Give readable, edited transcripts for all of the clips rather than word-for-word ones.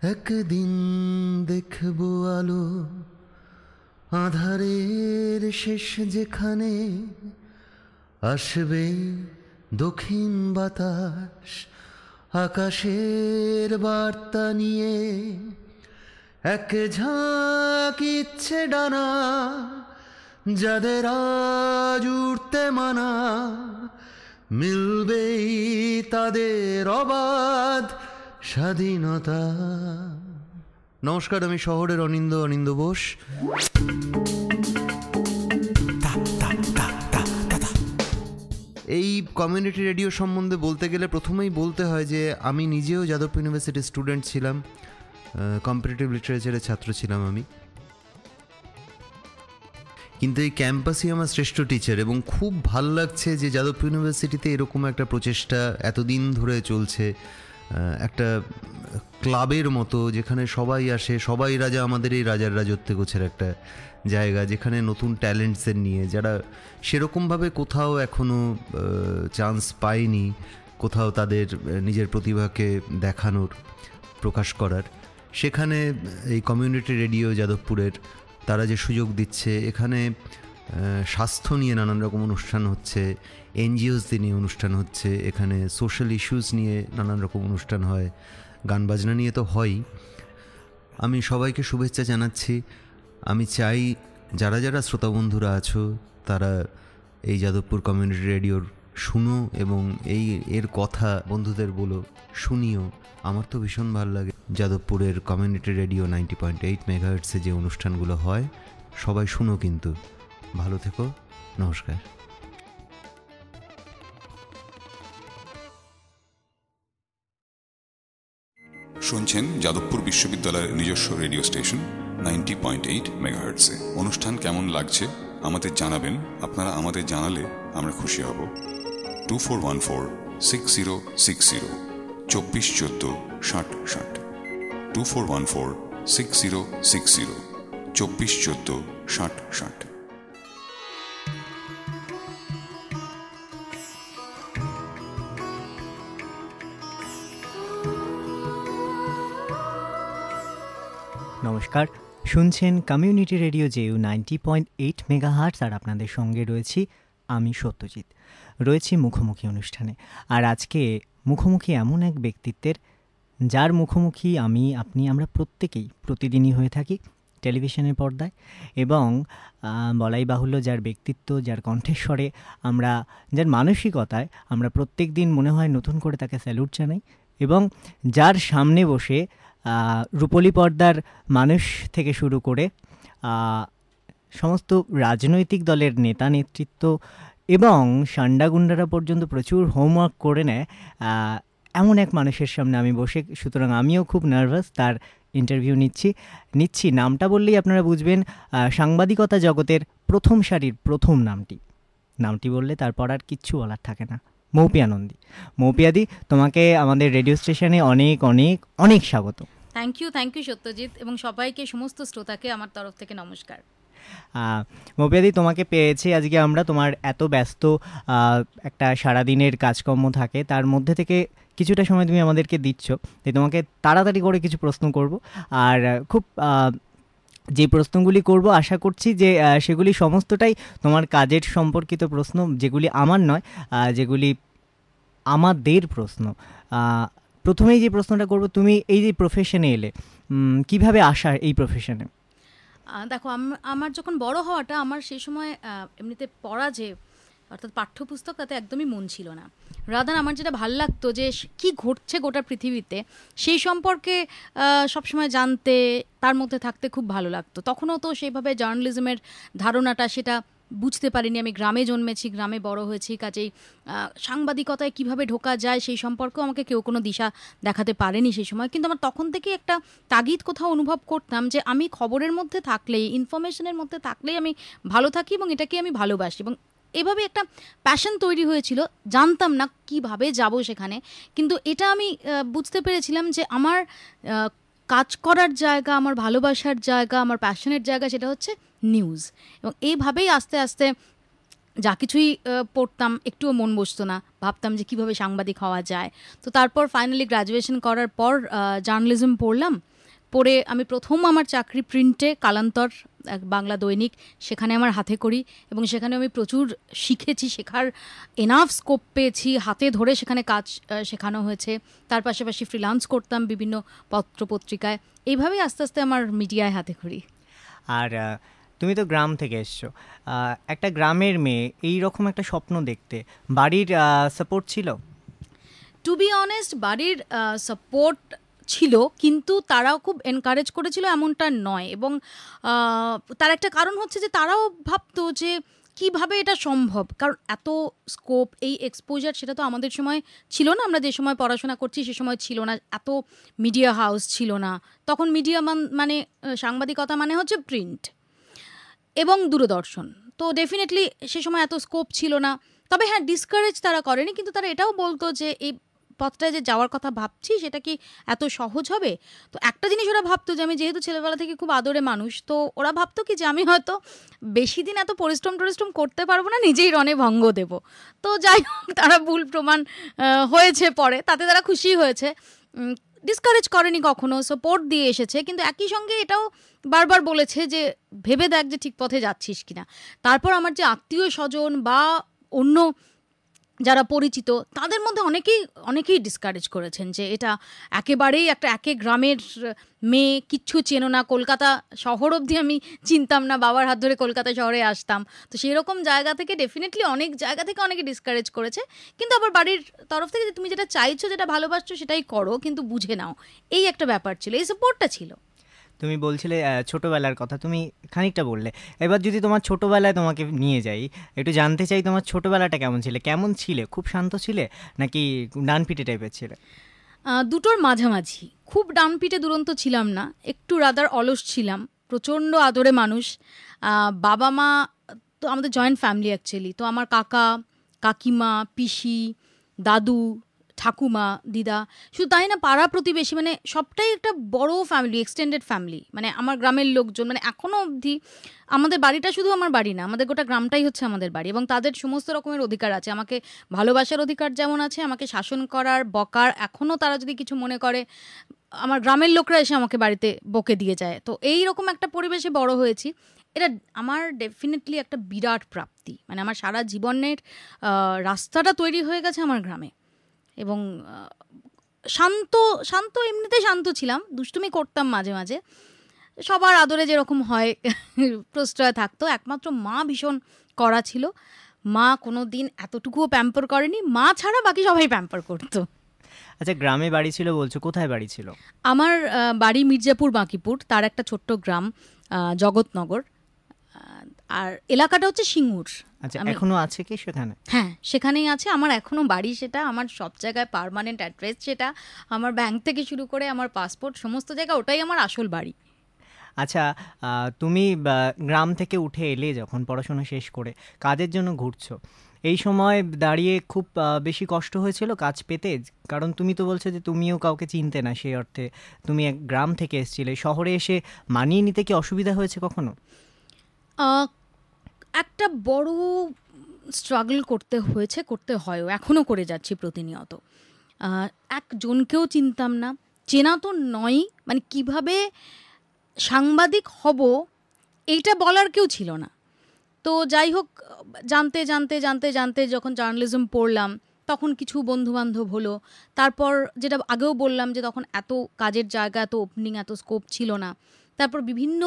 একদিন দেখব আলো আধারের শেষ যেখানে, আসবে দক্ষিণ বাতাস আকাশের বার্তা নিয়ে, এক ঝাঁক ইচ্ছে ডানা যাদের আজ উড়তে মানা, মিলবেই তাদের অবাধ স্বাধীনতা। নমস্কার, আমি শহরের অনিন্দ বোস। এই কমিউনিটি রেডিও সম্বন্ধে বলতে গেলে প্রথমেই বলতে হয় যে আমি নিজেও যাদবপুর ইউনিভার্সিটির স্টুডেন্ট ছিলাম, কম্পিটিটিভ লিটারেচারের ছাত্র ছিলাম আমি। কিন্তু এই ক্যাম্পাসই আমার শ্রেষ্ঠ টিচার, এবং খুব ভাল লাগছে যে যাদবপুর ইউনিভার্সিটিতে এরকম একটা প্রচেষ্টা এতদিন ধরে চলছে, একটা ক্লাবের মতো যেখানে সবাই আসে, সবাই রাজা, আমাদের এই রাজার রাজত্বে গোছের একটা জায়গা, যেখানে নতুন ট্যালেন্টসের নিয়ে যারা সেরকমভাবে কোথাও এখনও চান্স পায়নি, কোথাও তাদের নিজের প্রতিভাকে দেখানোর, প্রকাশ করার, সেখানে এই কমিউনিটি রেডিও যাদবপুরের তারা যে সুযোগ দিচ্ছে। এখানে স্বাস্থ্য নিয়ে নানান রকম অনুষ্ঠান হচ্ছে, এনজিওসদের নিয়ে অনুষ্ঠান হচ্ছে, এখানে সোশ্যাল ইস্যুস নিয়ে নানান রকম অনুষ্ঠান হয়, গান বাজনা নিয়ে তো হয়ই। আমি সবাইকে শুভেচ্ছা জানাচ্ছি। আমি চাই যারা যারা শ্রোতা বন্ধুরা আছো তারা এই যাদবপুর কমিউনিটি রেডিওর শুনো এবং এর কথা বন্ধুদের বলো, শুনিও। আমার তো ভীষণ ভালো লাগে যাদবপুরের কমিউনিটি রেডিও 90.8 মেগাহার্টসে যে অনুষ্ঠানগুলো হয়, সবাই শুনো কিন্তু। ভালো থেকো, নমস্কার। শুনছেন যাদবপুর বিশ্ববিদ্যালয়ের নিজস্ব রেডিও স্টেশন 90.8 মেগাহার্টসে। অনুষ্ঠান কেমন লাগছে আমাদের জানাবেন। আপনারা আমাদের জানালে আমরা খুশি হব। 2414-6060 2414 6060 2414-6060 2414 6060। নমস্কার, শুনছেন কমিউনিটি রেডিও জেইউ 90.8 মেগাহার্টস, আর আপনাদের সঙ্গে রয়েছি আমি সত্যজিৎ। রয়েছি মুখোমুখি অনুষ্ঠানে, আর আজকে মুখোমুখি এমন এক ব্যক্তিত্বের যার মুখোমুখি আমরা প্রত্যেকেই প্রতিদিনই হয়ে থাকি টেলিভিশনের পর্দায়, এবং বলাই বাহুল্য যার ব্যক্তিত্ব, যার কণ্ঠস্বরে যার মানসিকতায় আমরা প্রত্যেক দিন মনে হয় নতুন করে তাকে স্যালুট জানাই, এবং যার সামনে বসে রূপলী পর্দার মানুষ থেকে শুরু করে সমস্ত রাজনৈতিক দলের নেতা নেতৃত্ব এবং সান্ডাগুন্ডারা পর্যন্ত প্রচুর হোমওয়ার্ক করে নেয়, এমন এক মানুষের সামনে আমি বসে। সুতরাং আমিও খুব নার্ভাস তার ইন্টারভিউ নিচ্ছি। নামটা বললেই আপনারা বুঝবেন, সাংবাদিকতা জগতের প্রথম সারির প্রথম নামটি বললে তারপর আর কিচ্ছু বলার থাকে না। মৌপিয়া নন্দী। মৌপিয়াদি, তোমাকে আমাদের রেডিও স্টেশনে অনেক অনেক অনেক স্বাগত। থ্যাংক ইউ সত্যজিৎ, এবং সবাইকে, সমস্ত শ্রোতাকে আমার তরফ থেকে নমস্কার। মৌপিয়াদি, তোমাকে পেয়েছি আজকে আমরা। তোমার এত ব্যস্ত একটা সারাদিনের কাজকর্ম থাকে, তার মধ্যে থেকে কিছুটা সময় তুমি আমাদেরকে দিচ্ছ, তাই তোমাকে তাড়াতাড়ি করে কিছু প্রশ্ন করব। আর খুব যে প্রশ্নগুলি করব আশা করছি যে সেগুলি সমস্তটাই তোমার কাজের সম্পর্কিত প্রশ্ন, যেগুলি আমার নয়, যেগুলি আমাদের প্রশ্ন। প্রথমেই যে প্রশ্নটা করব, তুমি এই যে প্রফেশনে এলে, কিভাবে আসা এই প্রফেশনে? দেখো, আমার যখন বড় হওয়াটা, আমার সেই সময় এমনিতে পড়া যে অর্থাৎ পাঠ্যপুস্তক, তাতে একদমই মন ছিল না। রাদার আমার যেটা ভাল লাগতো যে কি ঘটছে গোটা পৃথিবীতে সেই সম্পর্কে সবসময় জানতে, তার মধ্যে থাকতে খুব ভালো লাগতো। তখনও তো সেইভাবে জার্নালিজমের ধারণাটা সেটা বুঝতে পারিনি। আমি গ্রামে জন্মেছি, গ্রামে বড় হয়েছি, কাজেই সাংবাদিকতায় কিভাবে ঢোকা যায় সেই সম্পর্কেও আমাকে কেউ কোনো দিশা দেখাতে পারেনি সেই সময়। কিন্তু আমার তখন থেকে একটা তাগিদ কোথাও অনুভব করতাম যে আমি খবরের মধ্যে থাকলেই, ইনফরমেশনের মধ্যে থাকলেই আমি ভালো থাকি, এবং এটাকে আমি ভালোবাসি। এবং এভাবে একটা প্যাশন তৈরি হয়েছিল। জানতাম না কিভাবে যাব সেখানে, কিন্তু এটা আমি বুঝতে পেরেছিলাম যে আমার কাজ করার জায়গা, আমার ভালোবাসার জায়গা, আমার প্যাশনের জায়গা, সেটা হচ্ছে নিউজ। এবং এইভাবেই আস্তে আস্তে যা কিছুই পড়তাম একটুও মন বসতো না, ভাবতাম যে কিভাবে সাংবাদিক হওয়া যায়। তো তারপর ফাইনালি গ্র্যাজুয়েশন করার পর জার্নালিজম পড়লাম, তারপরে আমি প্রথম আমার চাকরি প্রিন্টে, কালান্তর এক বাংলা দৈনিক, সেখানে আমার হাতে করি এবং সেখানে আমি প্রচুর শিখেছি, শেখার এনাফ স্কোপ পেয়েছি, হাতে ধরে সেখানে কাজ শেখানো হয়েছে। তার পাশাপাশি ফ্রিল্যান্স করতাম বিভিন্ন পত্রপত্রিকায়। এইভাবেই আস্তে আস্তে আমার মিডিয়ায় হাতে করি। আর তুমি তো গ্রাম থেকে এসছো, একটা গ্রামের মেয়ে এই রকম একটা স্বপ্ন দেখতে বাড়ির সাপোর্ট ছিল? টু বি অনেস্ট, বাড়ির সাপোর্ট ছিল, কিন্তু তারাও খুব এনকারেজ করেছিল এমনটা নয়। এবং তার একটা কারণ হচ্ছে যে তারাও ভাবতো যে কিভাবে এটা সম্ভব, কারণ এত স্কোপ, এই এক্সপোজার সেটা তো আমাদের সময় ছিল না। আমরা যে সময় পড়াশোনা করছি সে সময় ছিল না, এত মিডিয়া হাউস ছিল না তখন। মিডিয়া মানে সাংবাদিকতা মানে হচ্ছে প্রিন্ট এবং দূরদর্শন, তো ডেফিনেটলি সে সময় এত স্কোপ ছিল না। তবে হ্যাঁ, ডিসকারেজ তারা করেনি, কিন্তু তারা এটাও বলতো যে এই পথটায় যে যাওয়ার কথা ভাবছি সেটা কি এত সহজ হবে। তো একটা জিনিস ওরা ভাবতো যে আমি যেহেতু ছেলেবেলা থেকে খুব আদরে মানুষ, তো ওরা ভাবতো কি যে আমি হয়তো বেশি দিন এত পরিশ্রম করতে পারবো না, নিজেই রণে ভঙ্গ দেব। তো যাই হোক, তারা ভুল প্রমাণ হয়েছে পরে, তাতে তারা খুশি হয়েছে। ডিসকারেজ করেনি কখনো, সাপোর্ট দিয়ে এসেছে, কিন্তু একই সঙ্গে এটাও বারবার বলেছে যে ভেবে দেখ যে ঠিক পথে যাচ্ছিস কিনা। তারপর আমার যে আত্মীয় স্বজন বা অন্য যারা পরিচিত তাদের মধ্যে অনেকেই ডিসকারেজ করেছেন যে এটা একেবারেই একে গ্রামের মেয়ে, কিচ্ছু চেনো না, কলকাতা শহর অবধি আমি চিনতাম না, বাবার হাত ধরে কলকাতা শহরে আসতাম। তো সেই রকম জায়গা থেকে ডেফিনেটলি অনেক জায়গা থেকে অনেকে ডিসকারেজ করেছে, কিন্তু আবার বাড়ির তরফ থেকে যে তুমি যেটা চাইছো, যেটা ভালোবাসছো সেটাই করো, কিন্তু বুঝে নাও, এই একটা ব্যাপার ছিল, এই সাপোর্টটা ছিল। তুমি বলছিলে ছোটোবেলার কথা, তুমি খানিকটা বললে, এবার যদি তোমার ছোটোবেলায় তোমাকে নিয়ে যাই, একটু জানতে চাই তোমার ছোটোবেলাটা কেমন ছিলে? খুব শান্ত ছিলে নাকি ডানপিটে টাইপের ছিলে? দুটোর মাঝামাঝি। খুব ডানপিটে দুরন্ত ছিলাম না, একটু রাদার অলস ছিলাম। প্রচণ্ড আদরে মানুষ, বাবা মা তো আমাদের জয়েন্ট ফ্যামিলি অ্যাকচুয়ালি। তো আমার কাকা, কাকিমা, পিসি, দাদু, ঠাকুমা, দিদা, শুধু তাই না, পাড়া প্রতিবেশী, মানে সবটাই একটা বড় ফ্যামিলি, এক্সটেন্ডেড ফ্যামিলি। মানে আমার গ্রামের লোকজন, মানে এখনও অবধি আমাদের বাড়িটা শুধু আমার বাড়ি না, আমাদের গোটা গ্রামটাই হচ্ছে আমাদের বাড়ি। এবং তাদের সমস্ত রকমের অধিকার আছে, আমাকে ভালোবাসার অধিকার যেমন আছে, আমাকে শাসন করার, বকার, এখনও তারা যদি কিছু মনে করে আমার গ্রামের লোকরা এসে আমাকে বাড়িতে বকে দিয়ে যায়। তো এই রকম একটা পরিবেশে বড় হয়েছি। এটা আমার ডেফিনেটলি একটা বিরাট প্রাপ্তি, মানে আমার সারা জীবনের রাস্তাটা তৈরি হয়ে গেছে আমার গ্রামে। এবং শান্ত এমনিতে শান্ত ছিলাম, দুষ্টুমি করতাম মাঝে মাঝে, সবার আদরে যেরকম হয় প্রশ্রয় থাকতো। একমাত্র মা ভীষণ কড়া ছিল, মা কোনো দিন এতটুকুও প্যাম্পার করেনি, মা ছাড়া বাকি সবাই প্যাম্পার করতো। আচ্ছা, গ্রামে বাড়ি ছিল বলছো, কোথায় বাড়ি ছিল? আমার বাড়ি মির্জাপুর বাঁকিপুর, তার একটা ছোট্ট গ্রাম জগৎনগর, আর এলাকাটা হচ্ছে সিঙ্গুর। আচ্ছা, এখনো আছে কি সেখানে? হ্যাঁ, সেখানেই আছে আমার এখনো বাড়ি, সেটা আমার সব জায়গায় পার্মানেন্ট অ্যাড্রেস, সেটা আমার ব্যাংক থেকে শুরু করে আমার পাসপোর্ট সমস্ত জায়গা, ওটাই আমার আসল বাড়ি। আচ্ছা, তুমি গ্রাম থেকে উঠে এলে যখন পড়াশোনা শেষ করে কাজের জন্য ঘুরছো, এই সময় দাঁড়িয়ে খুব বেশি কষ্ট হয়েছিল কাজ পেতে? কারণ তুমি তো বলছো যে তুমিও কাউকে চিনতে না, সেই অর্থে তুমি এক গ্রাম থেকে এসেছিলে, শহরে এসে মানিয়ে নিতে কি অসুবিধা হয়েছে কখনো? একটা বড় স্ট্রাগল করতে হয়ও, এখনও করে যাচ্ছি প্রতিনিয়ত। একজনকেও চিনতাম না, চেনা তো নয়, মানে কিভাবে সাংবাদিক হব এইটা বলার কেউ ছিল না। তো যাই হোক, জানতে জানতে জানতে জানতে যখন জার্নালিজম পড়লাম, তখন কিছু বন্ধুবান্ধব হলো। তারপর যেটা আগেও বললাম যে তখন এত কাজের জায়গা, এত ওপেনিং, এত স্কোপ ছিল না। তারপর বিভিন্ন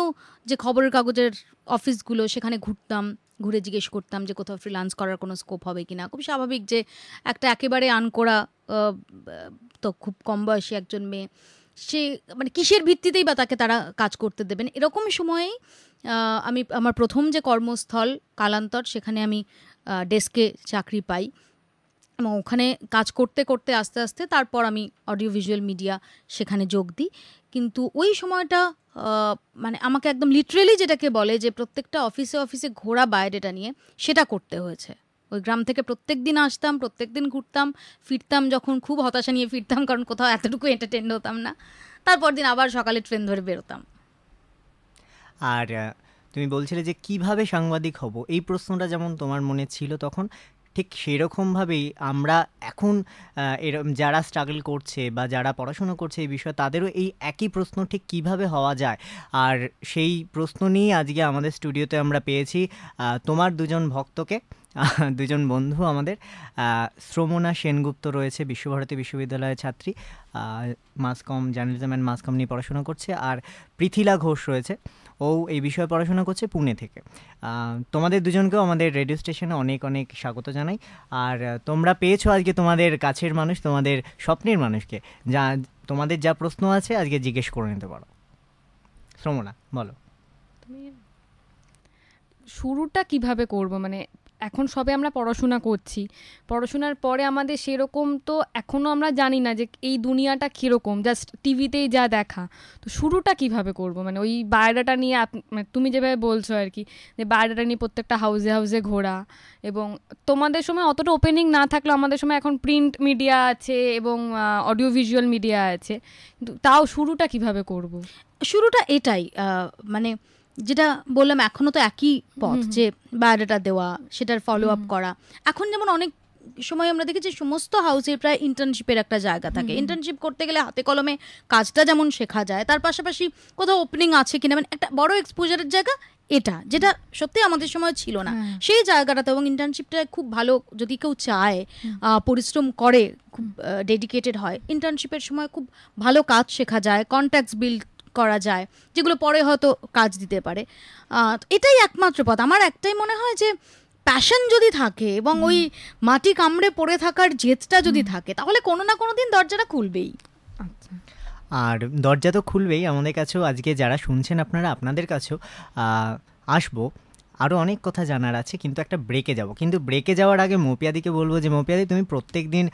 যে খবরের কাগজের অফিসগুলো, সেখানে ঘুরতাম, ঘুরে জিজ্ঞেস করতাম যে কোথাও ফ্রিল্যান্স করার কোনো স্কোপ হবে কিনা। খুব স্বাভাবিক যে একটা একেবারে আনকোড়া, তো খুব কম বয়সী একজন মেয়ে, সে মানে কিসের ভিত্তিতেই বা তাকে তারা কাজ করতে দেবেন। এরকম সময়েই আমি আমার প্রথম যে কর্মস্থল কালান্তর, সেখানে আমি ডেস্কে চাকরি পাই এবং ওখানে কাজ করতে করতে আস্তে আস্তে তারপর আমি অডিও ভিজুয়াল মিডিয়া সেখানে যোগ দিই। কিন্তু ওই সময়টা মানে আমাকে একদম লিটারেলি যেটাকে বলে যে প্রত্যেকটা অফিসে অফিসে ঘোরা বায়োডেটা নিয়ে, সেটা করতে হয়েছে। ওই গ্রাম থেকে প্রত্যেক দিন আসতাম, প্রত্যেক দিন ঘুরতাম, ফিরতাম যখন খুব হতাশা নিয়ে ফিরতাম, কারণ কোথাও এতটুকু এন্টারটেইনড হতাম না। তারপর দিন আবার সকালে ট্রেন ধরে বেরোতাম। আর তুমি বলছিলে যে কিভাবে সাংবাদিক হব, এই প্রশ্নটা যেমন তোমার মনে ছিল তখন, ঠিক সেরকমভাবেই আমরা এখন এরকম যারা স্ট্রাগল করছে বা যারা পড়াশোনা করছে এই বিষয়ে তাদেরও এই একই প্রশ্ন ঠিক কিভাবে হওয়া যায়, আর সেই প্রশ্ন নিয়ে আজকে আমাদের স্টুডিওতে আমরা পেয়েছি তোমার দুজন ভক্তকে, দুজন বন্ধু আমাদের। শ্রমনা সেনগুপ্ত রয়েছে, বিশ্বভারতী বিশ্ববিদ্যালয়ের ছাত্রী, মাসকম জার্নালিজম অ্যান্ড মাসকম নিয়ে পড়াশোনা করছে। আর পৃথিলা ঘোষ রয়েছে, ও এই বিষয়ে পড়াশোনা করছে পুনে থেকে। তোমাদের দুজনকেও আমাদের রেডিও স্টেশনে অনেক অনেক স্বাগত জানাই। আর তোমরা পেয়েছো আজকে তোমাদের কাছের মানুষ, তোমাদের স্বপ্নের মানুষকে, যা তোমাদের যা প্রশ্ন আছে আজকে জিজ্ঞেস করে নিতে পারো। শ্রমনা, বলো তুমি শুরুটা কিভাবে করব, মানে এখন সবে আমরা পড়াশোনা করছি, পড়াশোনার পরে আমাদের সেরকম তো এখনও আমরা জানি না যে এই দুনিয়াটা কীরকম, জাস্ট টিভিতেই যা দেখা। তো শুরুটা কিভাবে করব, মানে ওই বায়োডাটা নিয়ে মানে তুমি যেভাবে বলছো আর কি, যে বায়োডাটা নিয়ে প্রত্যেকটা হাউসে হাউসে ঘোরা, এবং তোমাদের সময় অতটা ওপেনিং না থাকলেও আমাদের সময় এখন প্রিন্ট মিডিয়া আছে এবং অডিও ভিজুয়াল মিডিয়া আছে, কিন্তু তাও শুরুটা কিভাবে করব? শুরুটা এটাই, মানে যেটা বললাম, এখনো তো একই পথ, যে বায়োডাটা দেওয়া, সেটার ফলো আপ করা। এখন যেমন অনেক সময় আমরা দেখি যে সমস্ত হাউসে প্রায় ইন্টার্নশিপের একটা জায়গা থাকে। ইন্টার্নশিপ করতে গেলে হাতে কলমে কাজটা যেমন শেখা যায়, তার পাশাপাশি কোথাও ওপেনিং আছে কিনা, মানে একটা বড় এক্সপোজারের জায়গা এটা, যেটা সত্যি আমাদের সময় ছিল না সেই জায়গাটাতে। এবং ইন্টার্নশিপটা খুব ভালো, যদি কেউ চায়, পরিশ্রম করে, খুব ডেডিকেটেড হয়, ইন্টার্নশিপের সময় খুব ভালো কাজ শেখা যায়, কন্ট্যাক্টস বিল্ড করা যায়, যেগুলো পরে হয়তো কাজ দিতে পারে। এটাই একমাত্র পথ। আমার একটাই মনে হয় যে প্যাশন যদি থাকে এবং ওই মাটি কামড়ে পড়ে থাকার জেদটা যদি থাকে, তাহলে কোনো না কোনো দিন দরজাটা খুলবেই। আর দরজা তো খুলবেই। আমাদের কাছেও আজকে যারা শুনছেন আপনারা, আপনাদের কাছেও আসবো, আরও অনেক কথা জানার আছে, কিন্তু একটা ব্রেকে যাব। কিন্তু ব্রেকে যাওয়ার আগে মৌপিয়াদিকে বলবো যে মৌপিয়াদি, তুমি প্রত্যেক দিন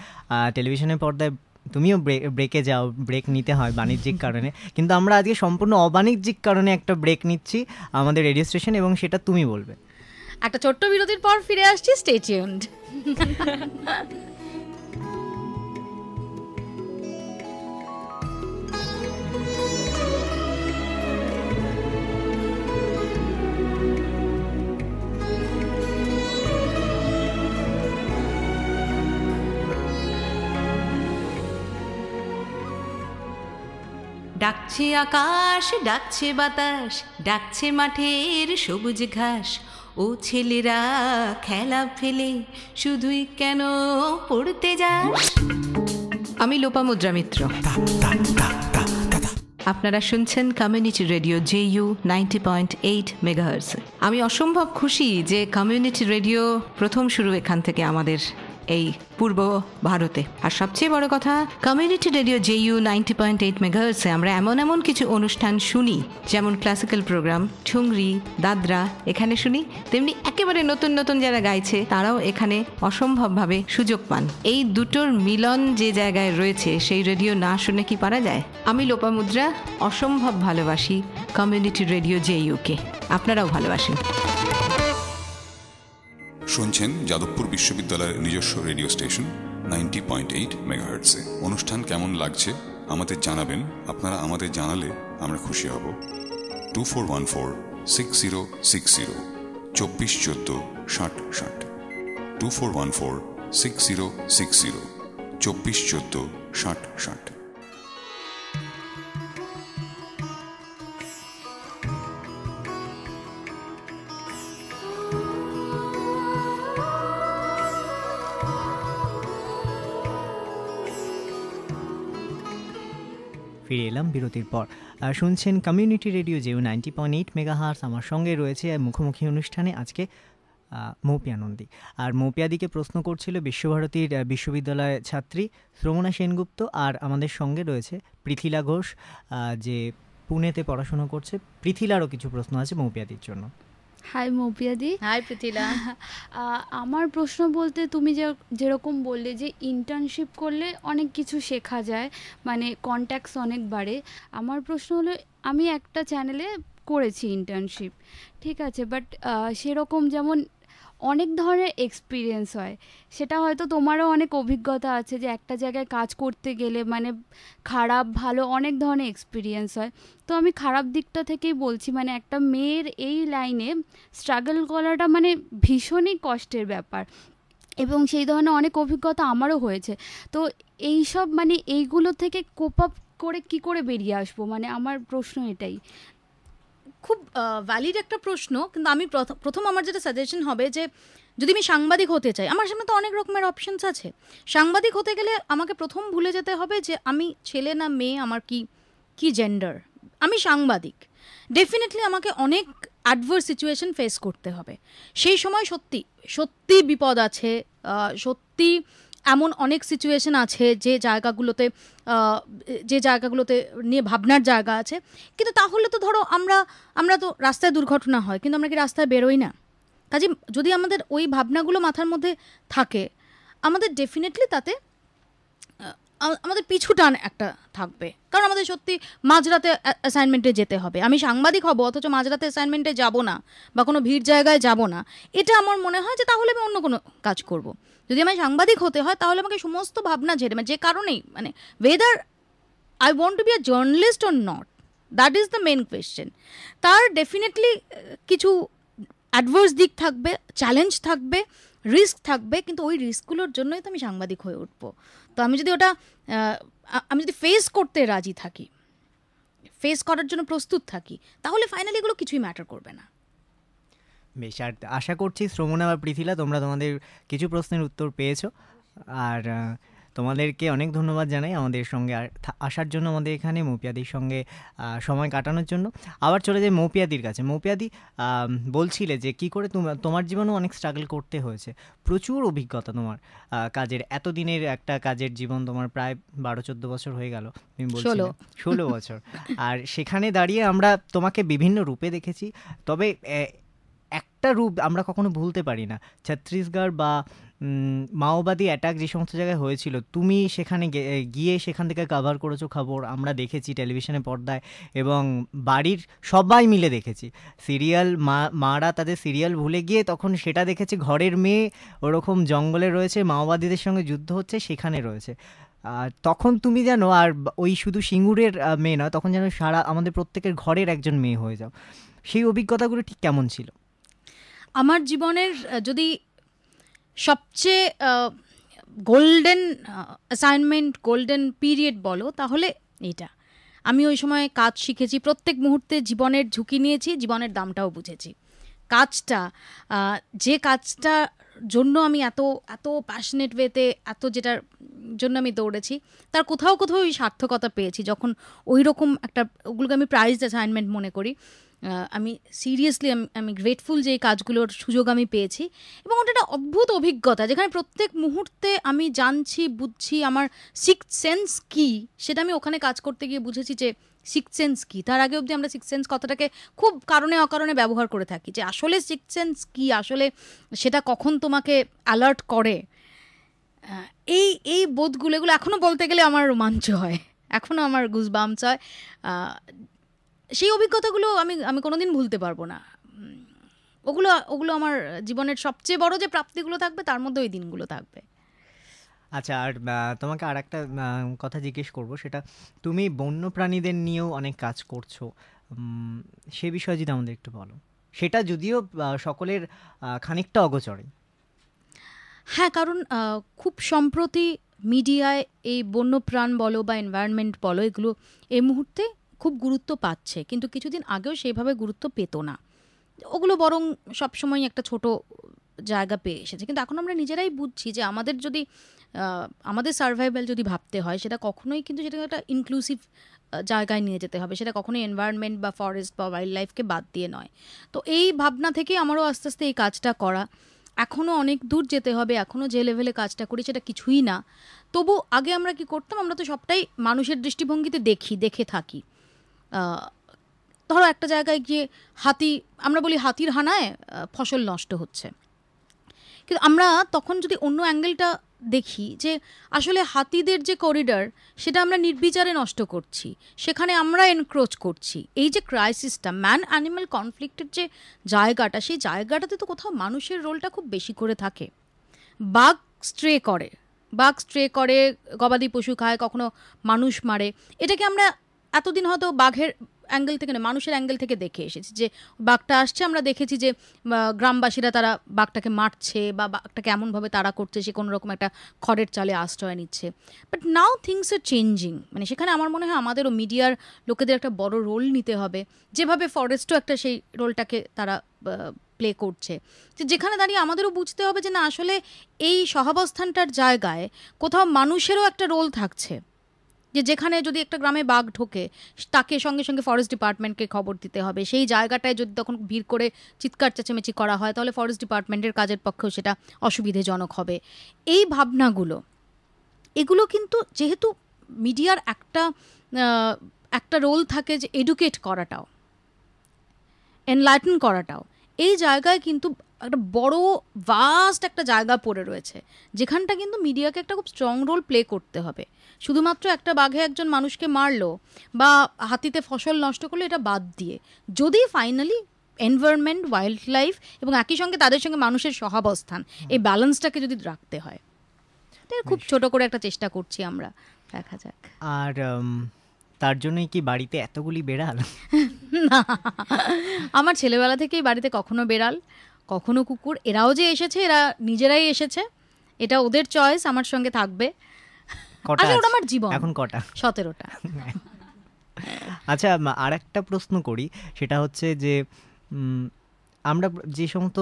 টেলিভিশনের পর্দায় তুমিও ব্রেকে যাও, ব্রেক নিতে হয় বাণিজ্যিক কারণে, কিন্তু আমরা আজকে সম্পূর্ণ অবাণিজ্যিক কারণে একটা ব্রেক নিচ্ছি আমাদের রেডিও স্টেশন, এবং সেটা তুমি বলবে। একটা ছোট্ট বিরতির পর ফিরে আসছি, স্টে টিউনড। ডাকছে আকাশ, ডাকছে বাতাস, ডাকছে মাঠের সবুজ ঘাস, ও ছেলেরা খেলা ফেলে শুধুই কেন পড়তে যাস? আমি লোপামুদ্রা মিত্র। আপনারা শুনছেন কমিউনিটি রেডিও JU 90.8 মেগাহার্জ। আমি অসম্ভব খুশি যে কমিউনিটি রেডিও প্রথম শুরু এখান থেকে আমাদের এই পূর্ব ভারতে। আর সবচেয়ে বড় কথা, কমিউনিটি রেডিও JU 90.8 মেগাহার্জে আমরা এমন এমন কিছু অনুষ্ঠান শুনি, যেমন ক্লাসিক্যাল প্রোগ্রাম, ঠুংরি, দাদরা এখানে শুনি, তেমনি একেবারে নতুন নতুন যারা গাইছে তারাও এখানে অসম্ভবভাবে সুযোগ পান। এই দুটোর মিলন যে জায়গায় রয়েছে, সেই রেডিও না শুনে কি পারা যায়? আমি লোপামুদ্রা অসম্ভব ভালোবাসি কমিউনিটি রেডিও JU-কে, আপনারাও ভালোবাসেন। শুনছেন যাদবপুর বিশ্ববিদ্যালয়ের নিজস্ব রেডিও স্টেশন 90.8 মেগাহার্টসে। অনুষ্ঠান কেমন লাগছে আমাদের জানাবেন। আপনারা আমাদের জানালে আমরা খুশি হব। 2414-6060 2414-6060 2414-6060 2414-6060। ফিরে এলাম বিরতির পর। শুনছেন কমিউনিটি রেডিও JU 90.8 মেগাহার্টজ। আমার সঙ্গে রয়েছে মুখোমুখি অনুষ্ঠানে আজকে মৌপিয়া নন্দী। আর মৌপিয়াদিকে প্রশ্ন করছিল বিশ্বভারতীর বিশ্ববিদ্যালয়ের ছাত্রী শ্রমনা সেনগুপ্ত, আর আমাদের সঙ্গে রয়েছে পৃথিলা ঘোষ, যে পুনেতে পড়াশোনা করছে। পৃথিলারও কিছু প্রশ্ন আছে মৌপিয়াদির জন্য। হাই মৌপিয়াদি। হাই পৃথিলা। আমার প্রশ্ন বলতে, তুমি যেরকম বললে যে ইন্টার্নশিপ করলে অনেক কিছু শেখা যায়, মানে কন্ট্যাক্টস অনেক বাড়ে। আমার প্রশ্ন হলো, আমি একটা চ্যানেলে করেছি ইন্টার্নশিপ, ঠিক আছে, বাট সেরকম যেমন অনেক ধরনের এক্সপিরিয়েন্স হয়, সেটা হয়তো তোমারও অনেক অভিজ্ঞতা আছে যে একটা জায়গায় কাজ করতে গেলে মানে খারাপ ভালো অনেক ধরনের এক্সপিরিয়েন্স হয়। তো আমি খারাপ দিকটা থেকেই বলছি, মানে একটা মেয়ের এই লাইনে স্ট্রাগল করাটা মানে ভীষণই কষ্টের ব্যাপার। এবং সেই ধরনের অনেক অভিজ্ঞতা আমারও হয়েছে। তো এইসব মানে এইগুলো থেকে কোপ আপ করে কি করে বেরিয়ে আসবো, মানে আমার প্রশ্ন এটাই। খুব ভ্যালিড একটা প্রশ্ন, কিন্তু আমি প্রথম আমার যেটা সাজেশন হবে যে যদি আমি সাংবাদিক হতে চাই, আমার সামনে তো অনেক রকমের অপশনস আছে। সাংবাদিক হতে গেলে আমাকে প্রথম ভুলে যেতে হবে যে আমি ছেলে না মেয়ে, আমার কি জেন্ডার। আমি সাংবাদিক, ডেফিনেটলি আমাকে অনেক অ্যাডভার্স সিচুয়েশন ফেস করতে হবে। সেই সময় সত্যি সত্যি বিপদ আছে, সত্যি এমন অনেক সিচুয়েশন আছে যে জায়গাগুলোতে নিয়ে ভাবনার জায়গা আছে। কিন্তু তাহলে তো ধরো আমরা তো রাস্তায় দুর্ঘটনা হয়, কিন্তু আমরা কি রাস্তায় বেরোই না? কাজে যদি আমাদের ওই ভাবনাগুলো মাথার মধ্যে থাকে, আমাদের ডেফিনেটলি তাতে আমাদের পিছু টান একটা থাকবে। কারণ আমাদের সত্যি মাঝরাতে অ্যাসাইনমেন্টে যেতে হবে, আমি সাংবাদিক হব অথচ মাঝরাতে অ্যাসাইনমেন্টে যাব না বা কোনো ভিড় জায়গায় যাব না, এটা আমার মনে হয় যে তাহলে আমি অন্য কোনো কাজ করব। যদি আমি সাংবাদিক হতে হয় তাহলে আমাকে সমস্ত ভাবনা ঝেড়ে, মানে যে কারণেই, মানে whether I want to be a journalist or not, that is the main question. তার ডেফিনেটলি কিছু অ্যাডভার্স দিক থাকবে, চ্যালেঞ্জ থাকবে, রিস্ক থাকবে, কিন্তু ওই রিস্কগুলোর জন্যই তো আমি সাংবাদিক হয়ে উঠবো। তো আমি যদি ফেস করতে রাজি থাকি, ফেস করার জন্য প্রস্তুত থাকি, তাহলে ফাইনালি এগুলো কিছুই ম্যাটার করবে না। বেশ, আর আশা করছি শ্রমণা বা পৃথিলা তোমরা তোমাদের কিছু প্রশ্নের উত্তর পেয়েছো। আর তোমাদেরকে অনেক ধন্যবাদ জানাই আমাদের সঙ্গে আসার জন্য, আমাদের এখানে মৌপিয়াদির সঙ্গে সময় কাটানোর জন্য। আবার চলে যাই মৌপিয়াদির কাছে। মৌপিয়াদি, বলছিলে যে কি করে তোমার জীবনেও অনেক স্ট্রাগল করতে হয়েছে, প্রচুর অভিজ্ঞতা তোমার কাজের, এতদিনের একটা কাজের জীবন তোমার প্রায় 12-14 বছর হয়ে গেল, তুমি বলছিলে 16 বছর। আর সেখানে দাঁড়িয়ে আমরা তোমাকে বিভিন্ন রূপে দেখেছি, তবে একটা রূপ আমরা কখনো ভুলতে পারি না, ছত্তিশগড় বা মাওবাদী অ্যাটাক যে সমস্ত জায়গায় হয়েছিল, তুমি সেখানে গিয়ে সেখান থেকে কভার করেছো খবর, আমরা দেখেছি টেলিভিশনে পর্দায়, এবং বাড়ির সবাই মিলে দেখেছি। সিরিয়াল মারা তাদের সিরিয়াল ভুলে গিয়ে তখন সেটা দেখেছে, ঘরের মেয়ে ওরকম জঙ্গলে রয়েছে, মাওবাদীদের সঙ্গে যুদ্ধ হচ্ছে, সেখানে রয়েছে। তখন তুমি জানো, আর ওই শুধু সিঙ্গুরের মেয়ে নয়, তখন যেন সারা আমাদের প্রত্যেকের ঘরের একজন মেয়ে হয়ে যাও। সেই অভিজ্ঞতাগুলো ঠিক কেমন ছিল? আমার জীবনের যদি সবচেয়ে গোল্ডেন অ্যাসাইনমেন্ট, গোল্ডেন পিরিয়ড বলো, তাহলে এটা। আমি ওই সময় কাজ শিখেছি, প্রত্যেক মুহূর্তে জীবনের ঝুঁকি নিয়েছি, জীবনের দামটাও বুঝেছি। যে কাজটার জন্য আমি এত এত প্যাশনেট ওয়েতে, যেটার জন্য আমি দৌড়েছি, তার কোথাও কোথাও ওই সার্থকতা পেয়েছি। যখন ওই রকম ওগুলোকে আমি প্রাইজড অ্যাসাইনমেন্ট মনে করি। আমি সিরিয়াসলি আমি গ্রেটফুল যে এই কাজগুলোর সুযোগ আমি পেয়েছি, এবং ওটা একটা অদ্ভুত অভিজ্ঞতা, যেখানে প্রত্যেক মুহূর্তে আমি জানছি, বুঝছি আমার সিক্সথ সেন্স কী, সেটা আমি ওখানে কাজ করতে গিয়ে বুঝেছি যে সিক্সথ সেন্স কী। তার আগে অবধি আমরা সিক্সথ সেন্স কথাটাকে খুব কারণে অকারণে ব্যবহার করে থাকি, যে আসলে সিক্সথ সেন্স কী, আসলে সেটা কখন তোমাকে অ্যালার্ট করে। এই বোধগুলো, এগুলো এখনও বলতে গেলে আমার রোমাঞ্চ হয়, এখনও আমার গুজবাম্পস হয়। সেই অভিজ্ঞতাগুলো আমি কোনোদিন ভুলতে পারবো না। ওগুলো আমার জীবনের সবচেয়ে বড় যে প্রাপ্তিগুলো থাকবে, তার মধ্যে ওই দিনগুলো থাকবে। আচ্ছা, আর তোমাকে আর একটা কথা জিজ্ঞেস করবো, সেটা তুমি বন্য প্রাণীদের নিয়েও অনেক কাজ করছো, সে বিষয়ে যদি আমাদের একটু বলো। সেটা যদিও সকলের খানিকটা অগোচরে। হ্যাঁ, কারণ খুব সম্প্রতি মিডিয়ায় এই বন্যপ্রাণ বলো বা এনভায়রনমেন্ট বলো, এগুলো এই মুহূর্তে খুব গুরুত্ব পাচ্ছে, কিন্তু কিছুদিন আগেও সেইভাবে গুরুত্ব পেত না। ওগুলো বরং সবসময় একটা ছোট জায়গা পেয়ে এসেছে। কিন্তু এখন আমরা নিজেরাই বুঝছি যে আমাদের সার্ভাইভাল যদি ভাবতে হয়, সেটা কখনোই কিন্তু সেটা একটা ইনক্লুসিভ জায়গায় নিয়ে যেতে হবে, সেটা কখনোই এনভায়রনমেন্ট বা ফরেস্ট বা ওয়াইল্ড লাইফকে বাদ দিয়ে নয়। তো এই ভাবনা থেকে আমারও আস্তে আস্তে এই কাজটা করা। এখনও অনেক দূর যেতে হবে, এখনও যে লেভেলে কাজটা করি সেটা কিছুই না। তবু আগে আমরা কি করতাম, আমরা তো সবটাই মানুষের দৃষ্টিভঙ্গিতে দেখে থাকি। ধরো একটা জায়গায় গিয়ে আমরা বলি হাতির হানায় ফসল নষ্ট হচ্ছে, কিন্তু আমরা তখন যদি অন্য অ্যাঙ্গেলটা দেখি, যে আসলে হাতিদের যে করিডর, সেটা আমরা নির্বিচারে নষ্ট করছি, সেখানে আমরা এনক্রোচ করছি। এই যে ক্রাইসিসটা, ম্যান অ্যানিম্যাল কনফ্লিক্টের যে জায়গাটা, সেই জায়গাটাতে তো কোথাও মানুষের রোলটা খুব বেশি করে থাকে। বাঘ স্ট্রে করে, গবাদি পশু খায়, কখনো মানুষ মারে। এটাকে আমরা এতদিন হয়তো বাঘের অ্যাঙ্গেল থেকে না, মানুষের অ্যাঙ্গেল থেকে দেখে এসেছি যে বাঘটা আসছে, আমরা দেখেছি যে গ্রামবাসীরা তারা বাঘটাকে মারছে বা বাঘটাকে এমনভাবে তাড়া করছে সে কোনো রকম একটা খড়ের চালে আশ্রয় নিচ্ছে। But now things are changing, মানে সেখানে আমার মনে হয় আমাদেরও মিডিয়ার লোকেদের একটা বড় রোল নিতে হবে, যেভাবে ফরেস্টও একটা সেই রোলটাকে তারা প্লে করছে, যে যেখানে দাঁড়িয়ে আমাদেরও বুঝতে হবে যে না আসলে এই সহাবস্থানটার জায়গায় কোথাও মানুষেরও একটা রোল থাকছে, যে যেখানে যদি একটা গ্রামে বাঘ ঢোকে তাকে সঙ্গে সঙ্গে ফরেস্ট ডিপার্টমেন্টকে খবর দিতে হবে, সেই জায়গাটায় যদি তখন ভিড় করে চিৎকার চেঁচামেচি করা হয় তাহলে ফরেস্ট ডিপার্টমেন্টের কাজের পক্ষেও সেটা অসুবিধাজনক হবে। এই ভাবনাগুলো, এগুলো কিন্তু যেহেতু মিডিয়ার একটা রোল থাকে যে এডুকেট করাটাও, এনলাইটেন করাটাও, এই জায়গায় কিন্তু একটা বড় ভাস্ট একটা জায়গা পড়ে রয়েছে, যেখানটা কিন্তু মিডিয়াকে একটা খুব স্ট্রং রোল প্লে করতে হবে। শুধুমাত্র একটা বাঘে একজন মানুষকে মারলো বা হাতিতে ফসল নষ্ট করলো এটা বাদ দিয়ে যদি ফাইনালি এনভায়রনমেন্ট, ওয়াইল্ড লাইফ এবং একই সঙ্গে তাদের সঙ্গে মানুষের সহাবস্থান, এই ব্যালেন্সটাকে যদি রাখতে হয়, খুব ছোট করে একটা চেষ্টা করছি আমরা, দেখা যাক। আর তার জন্যই কি বাড়িতে এতগুলি বেড়াল? না, আমার ছেলেবেলা থেকেই বাড়িতে কখনো বেড়াল কখনো কুকুর, এরাও যে এসেছে এরা নিজেরাই এসেছে, এটা ওদের চয়েস, আমার সঙ্গে থাকবে। ওটা আমার জীবন। এখন কটা? 17টা। আচ্ছা, আর একটা প্রশ্ন করি, সেটা হচ্ছে যে আমরা যে সমস্ত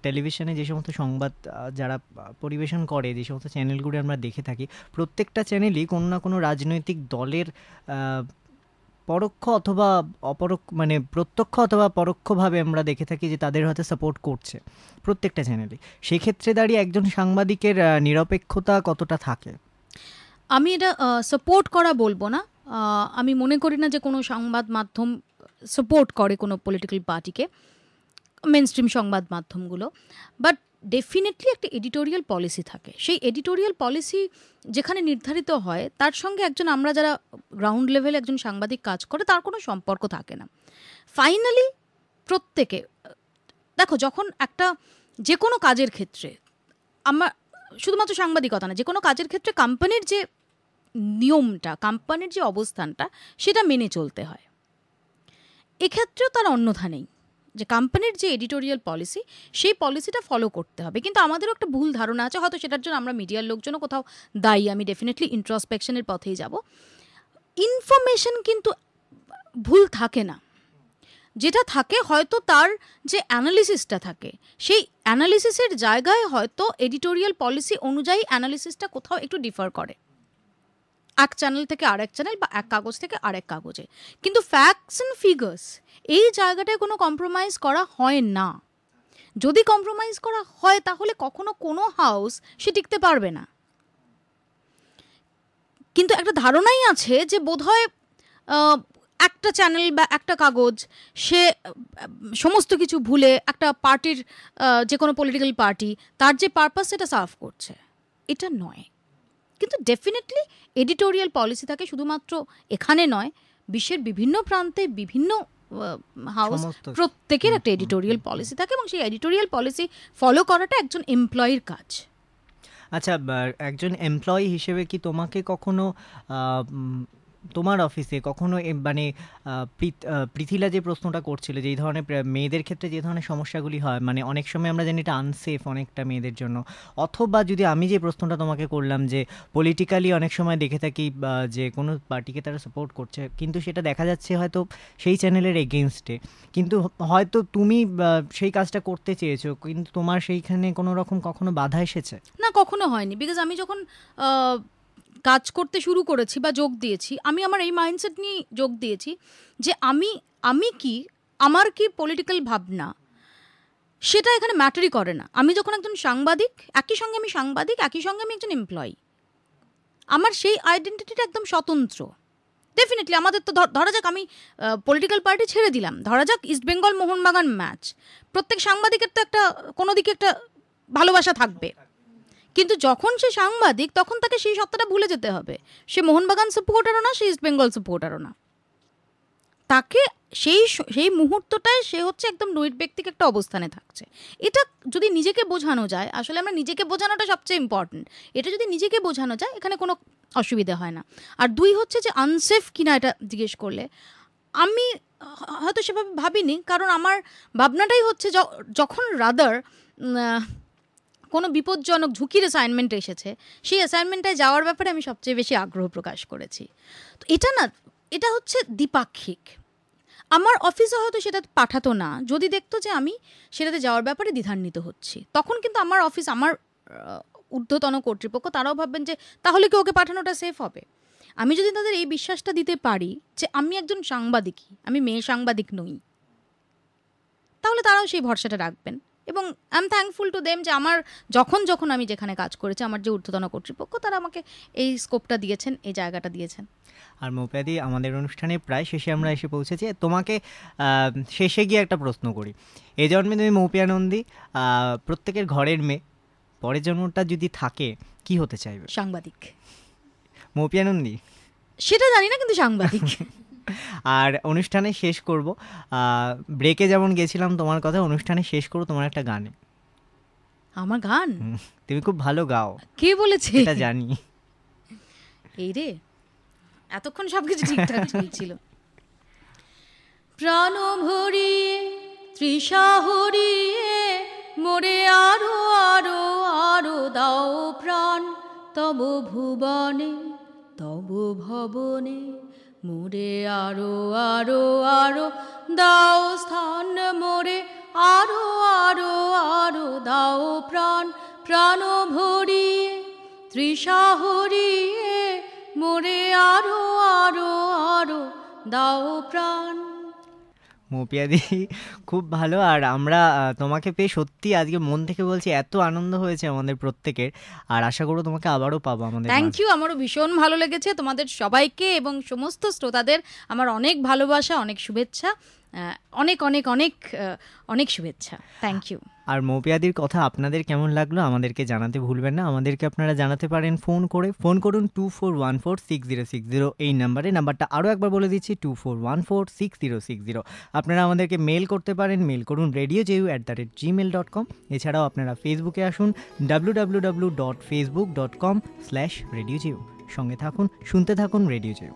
টেলিভিশনে যে সমস্ত সংবাদ যারা পরিবেশন করে, যে সমস্ত চ্যানেলগুলো আমরা দেখে থাকি, প্রত্যেকটা চ্যানেলই কোনো না কোনো রাজনৈতিক দলের পরোক্ষ অথবা মানে প্রত্যক্ষ অথবা পরোক্ষভাবে আমরা দেখে থাকি যে তাদের হয়তো সাপোর্ট করছে প্রত্যেকটা চ্যানেলে। সেক্ষেত্রে দাঁড়িয়ে একজন সাংবাদিকের নিরপেক্ষতা কতটা থাকে? আমি এটা সাপোর্ট করা বলবো না, আমি মনে করি না যে কোনো সংবাদ মাধ্যম সাপোর্ট করে কোনো পলিটিক্যাল পার্টিকে, মেনস্ট্রিম সংবাদ মাধ্যমগুলো। বাট ডেফিনেটলি একটা এডিটোরিয়াল পলিসি থাকে, সেই এডিটোরিয়াল পলিসি যেখানে নির্ধারিত হয় তার সঙ্গে একজন, আমরা যারা গ্রাউন্ড লেভেলে একজন সাংবাদিক কাজ করে তার কোনো সম্পর্ক থাকে না। ফাইনালি প্রত্যেকে দেখো, যখন একটা যে কোনো কাজের ক্ষেত্রে, আমরা শুধুমাত্র সাংবাদিকতা না, যে কোনো কাজের ক্ষেত্রে কোম্পানির যে নিয়মটা, কোম্পানির যে অবস্থানটা, সেটা মেনে চলতে হয়। এক্ষেত্রেও তার অন্যথা নেই, যে কোম্পানির যে এডিটোরিয়াল পলিসি সেই পলিসিটা ফলো করতে হবে। কিন্তু আমাদেরও একটা ভুল ধারণা আছে, হয়তো সেটার জন্য আমরা মিডিয়ার লোকজনও কোথাও দায়ী, আমি ডেফিনেটলি ইন্ট্রোস্পেকশনের পথেই যাব। ইনফরমেশন কিন্তু ভুল থাকে না, যেটা থাকে হয়তো তার যে অ্যানালিসিসটা থাকে, সেই অ্যানালিসিসের জায়গায় হয়তো এডিটোরিয়াল পলিসি অনুযায়ী অ্যানালিসিসটা কোথাও একটু ডিফার করে এক চ্যানেল থেকে আরেক চ্যানেল বা এক কাগজ থেকে আরেক কাগজে, কিন্তু ফ্যাক্টস অ্যান্ড ফিগার্স এই জায়গাটায় কোনো কম্প্রোমাইজ করা হয় না। যদি কম্প্রোমাইজ করা হয় তাহলে কখনো কোনো হাউস সে টিকতে পারবে না। কিন্তু একটা ধারণাই আছে যে বোধহয় একটা চ্যানেল বা একটা কাগজ সে সমস্ত কিছু ভুলে একটা পার্টির, যে কোনো পলিটিক্যাল পার্টি তার যে পারপাস সেটা সার্ভ করছে, এটা নয়। কিন্তু ডেফিনেটলি এডিটোরিয়াল পলিসি থাকে, শুধুমাত্র এখানে নয়, বিশ্বের বিভিন্ন প্রান্তে বিভিন্ন হাউস প্রত্যেকের একটা এডিটোরিয়াল পলিসি থাকে এবং সেই এডিটোরিয়াল পলিসি ফলো করাটা একজন এমপ্লয়ির কাজ। আচ্ছা, একজন এমপ্লয়ি হিসেবে কি তোমাকে কখনো তোমার অফিসে কখনো মানে পৃথিলা যে প্রশ্নটা করছিল যে এই ধরনের মেয়েদের ক্ষেত্রে যে ধরনের সমস্যাগুলি হয়, মানে অনেক সময় আমরা জানি এটা আনসেফ অনেকটা মেয়েদের জন্য, অথবা যদি আমি যে প্রশ্নটা তোমাকে করলাম যে পলিটিক্যালি অনেক সময় দেখে থাকি যে কোনো পার্টিকে তারা সাপোর্ট করছে কিন্তু সেটা দেখা যাচ্ছে হয়তো সেই চ্যানেলের এগেনস্টে, কিন্তু হয়তো তুমি সেই কাজটা করতে চেয়েছো কিন্তু তোমার সেইখানে কোনো রকম কখনো বাধা এসেছে? না, কখনো হয়নি। বিকজ আমি যখন কাজ করতে শুরু করেছি বা যোগ দিয়েছি, আমি আমার এই মাইন্ডসেট নিয়ে যোগ দিয়েছি যে আমি কি, আমার কি পলিটিক্যাল ভাবনা সেটা এখানে ম্যাটারই করে না। আমি যখন একজন সাংবাদিক, একই সঙ্গে আমি সাংবাদিক, একই সঙ্গে আমি একজন এমপ্লয়ি, আমার সেই আইডেন্টিটিটা একদম স্বতন্ত্র। ডেফিনেটলি আমাদের তো ধরা যাক আমি পলিটিক্যাল পার্টি ছেড়ে দিলাম, ধরা যাক ইস্টবেঙ্গল মোহনবাগান ম্যাচ, প্রত্যেক সাংবাদিকের তো একটা কোনো দিকে একটা ভালোবাসা থাকবে, কিন্তু যখন সে সাংবাদিক তখন তাকে সেই সত্তাটা ভুলে যেতে হবে। সে মোহনবাগান সাপোর্টারও না, সে ইস্টবেঙ্গল সাপোর্টারও না, তাকে সেই মুহূর্তটায় সে হচ্ছে একদম নৈর্ব্যক্তিক একটা অবস্থানে থাকছে। এটা যদি নিজেকে বোঝানো যায়, আসলে আমরা নিজেকে বোঝানোটা সবচেয়ে ইম্পর্টেন্ট, এটা যদি নিজেকে বোঝানো যায় এখানে কোনো অসুবিধা হয় না। আর দুই হচ্ছে যে আনসেফ কিনা এটা জিজ্ঞেস করলে, আমি হয়তো সেভাবে ভাবিনি, কারণ আমার ভাবনাটাই হচ্ছে যখন রাদার কোনো বিপজ্জনক ঝুঁকির অ্যাসাইনমেন্ট এসেছে, সেই অ্যাসাইনমেন্টটায় যাওয়ার ব্যাপারে আমি সবচেয়ে বেশি আগ্রহ প্রকাশ করেছি। তো এটা হচ্ছে দ্বিপাক্ষিক। আমার অফিসে হয়তো সেটা পাঠাতো না যদি দেখতো যে আমি সেটাতে যাওয়ার ব্যাপারে দ্বিধান্বিত হচ্ছি। তখন কিন্তু আমার অফিস, আমার ঊর্ধ্বতন কর্তৃপক্ষ তারাও ভাববেন যে তাহলে কি ওকে পাঠানোটা সেফ হবে। আমি যদি তাদের এই বিশ্বাসটা দিতে পারি যে আমি একজন সাংবাদিকই, আমি মেয়ে সাংবাদিক নই, তাহলে তারাও সেই ভরসাটা রাখবেন। এবং I am thankful to them যে আমার যখন আমি যেখানে কাজ করেছি, আমার যে ঊর্ধ্বতন কর্তৃপক্ষ তারা আমাকে এই স্কোপটা দিয়েছেন, এই জায়গাটা দিয়েছেন। আর মৌপিয়াদি, আমাদের অনুষ্ঠানে প্রায় শেষে আমরা এসে পৌঁছেছি। তোমাকে শেষে গিয়ে একটা প্রশ্ন করি। এই জন্মে তুমি মৌপিয়া নন্দী, প্রত্যেকের ঘরের মেয়ে, পরের জন্মটা যদি থাকে কি হতে চাইবে? সাংবাদিক। মৌপিয়া নন্দী সেটা জানি না, কিন্তু সাংবাদিক। আর অনুষ্ঠানে শেষ করব, ব্রেকে যেমন গেছিলাম তোমার কথা, অনুষ্ঠানে শেষ করবো তোমার একটা গানে। আমার গান? তুমি খুব ভালো গাও। কে বলেছে? এটা জানি। এই রে, এতক্ষণ সবকিছু ঠিকঠাক চলছিল। প্রাণ ভরিয়ে তৃষা হরিয়ে মোরে আরো আরো আরো দাও প্রাণ, তব ভুবনে তব ভবনে মোরে আরো আরো আরো দাও স্থান, মোরে আরো আরো আরো দাও প্রাণ। প্রাণ ভরিয়ে তৃষা হরিয়ে মোরে আরো আরো আরো দাও প্রাণ। মৌপিয়াদি খুব ভালো। আর আমরা তোমাকে পেয়ে সত্যি আজকে মন থেকে বলছি এত আনন্দ হয়েছে আমাদের প্রত্যেকের, আর আশা করবো তোমাকে আবারও পাবো আমাদের। থ্যাংক ইউ, আমারও ভীষণ ভালো লেগেছে। তোমাদের সবাইকে এবং সমস্ত শ্রোতাদের আমার অনেক ভালোবাসা, অনেক শুভেচ্ছা, অনেক অনেক অনেক অনেক শুভেচ্ছা। Thank you. আর মৌপিয়াদির কথা আপনাদের কেমন লাগলো আমাদেরকে জানাতে ভুলবেন না। আমাদেরকে আপনারা জানাতে পারেন ফোন করে। ফোন করুন 24146060 এই নাম্বারটা আরও একবার বলে দিচ্ছি, 24146060। আপনারা আমাদেরকে মেল করতে পারেন, মেল করুন radiojeu@gmail.com। এছাড়াও আপনারা ফেসবুকে আসুন www.facebook.com/radiojeu। সঙ্গে থাকুন, শুনতে থাকুন রেডিও জেউ।